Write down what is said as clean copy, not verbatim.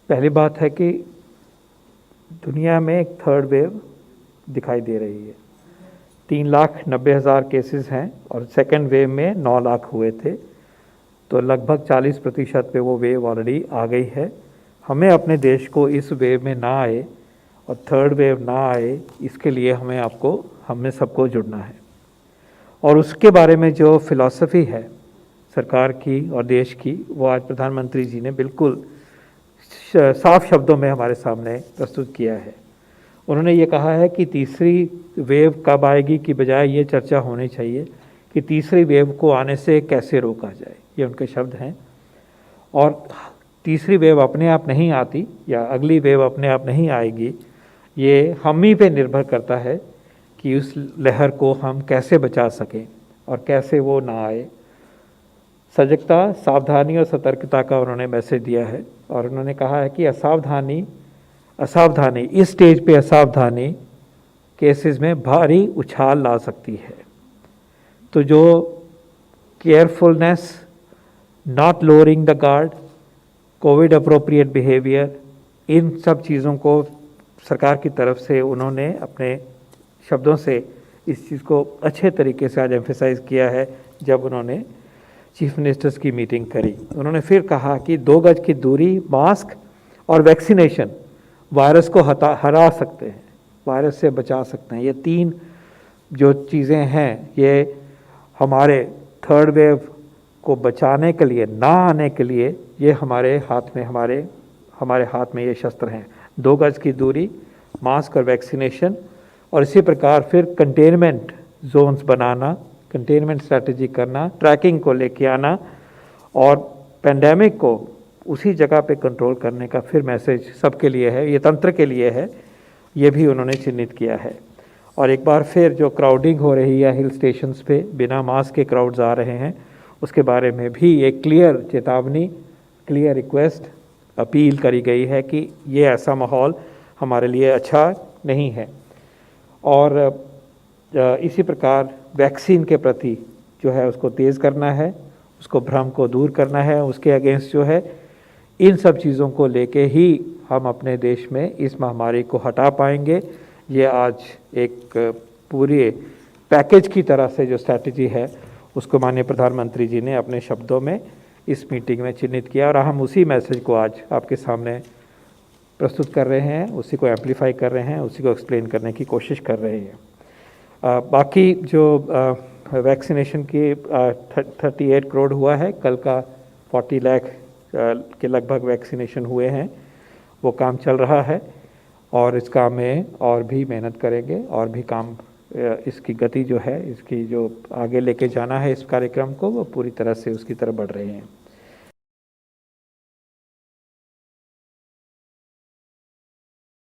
पहली बात है कि दुनिया में एक थर्ड वेव दिखाई दे रही है। 3,90,000 केसेस हैं और सेकेंड वेव में 9 लाख हुए थे, तो लगभग 40% पे वो वेव ऑलरेडी आ गई है। हमें अपने देश को इस वेव में ना आए और थर्ड वेव ना आए, इसके लिए हमें सबको जुड़ना है। और उसके बारे में जो फिलॉसफी है सरकार की और देश की, वो आज प्रधानमंत्री जी ने बिल्कुल साफ शब्दों में हमारे सामने प्रस्तुत किया है। उन्होंने ये कहा है कि तीसरी वेव कब आएगी की बजाय ये चर्चा होनी चाहिए कि तीसरी वेव को आने से कैसे रोका जाए, ये उनके शब्द हैं। और तीसरी वेव अपने आप नहीं आती या अगली वेव अपने आप नहीं आएगी, ये हम ही पे निर्भर करता है कि उस लहर को हम कैसे बचा सकें और कैसे वो ना आए। सजगता, सावधानी और सतर्कता का उन्होंने मैसेज दिया है और उन्होंने कहा है कि असावधानी इस स्टेज पे असावधानी केसेस में भारी उछाल ला सकती है। तो जो carefulness, not lowering the guard, Covid appropriate behaviour, इन सब चीज़ों को सरकार की तरफ से उन्होंने अपने शब्दों से इस चीज़ को अच्छे तरीके से आज एम्फेसाइज किया है। जब उन्होंने चीफ मिनिस्टर्स की मीटिंग करी, उन्होंने फिर कहा कि 2 गज की दूरी, मास्क और वैक्सीनेशन वायरस को हरा सकते हैं, वायरस से बचा सकते हैं। ये 3 जो चीज़ें हैं, ये हमारे थर्ड वेव को बचाने के लिए, ना आने के लिए, ये हमारे हाथ में ये शस्त्र हैं। 2 गज की दूरी, मास्क और वैक्सीनेशन, और इसी प्रकार फिर कंटेनमेंट जोन्स बनाना, कंटेनमेंट स्ट्रैटेजी करना, ट्रैकिंग को लेके आना और पेंडेमिक को उसी जगह पे कंट्रोल करने का फिर मैसेज सबके लिए है, ये तंत्र के लिए है, ये भी उन्होंने चिन्हित किया है। और एक बार फिर जो क्राउडिंग हो रही है हिल स्टेशंस पे, बिना मास्क के क्राउड्स आ रहे हैं, उसके बारे में भी एक क्लियर चेतावनी, क्लियर रिक्वेस्ट, अपील करी गई है कि ये ऐसा माहौल हमारे लिए अच्छा नहीं है। और इसी प्रकार वैक्सीन के प्रति जो है उसको तेज़ करना है, उसको भ्रम को दूर करना है, उसके अगेंस्ट जो है, इन सब चीज़ों को लेके ही हम अपने देश में इस महामारी को हटा पाएंगे। ये आज एक पूरे पैकेज की तरह से जो स्ट्रैटेजी है, उसको माननीय प्रधानमंत्री जी ने अपने शब्दों में इस मीटिंग में चिन्हित किया और हम उसी मैसेज को आज आपके सामने प्रस्तुत कर रहे हैं, उसी को एम्पलीफाई कर रहे हैं, उसी को एक्सप्लेन करने की कोशिश कर रहे हैं। बाकी जो वैक्सीनेशन की 38 करोड़ हुआ है, कल का 40 लाख के लगभग वैक्सीनेशन हुए हैं, वो काम चल रहा है और इस काम में और भी मेहनत करेंगे और भी काम, इसकी गति जो है, इसकी जो आगे लेके जाना है इस कार्यक्रम को, वो पूरी तरह से उसकी तरफ बढ़ रहे हैं।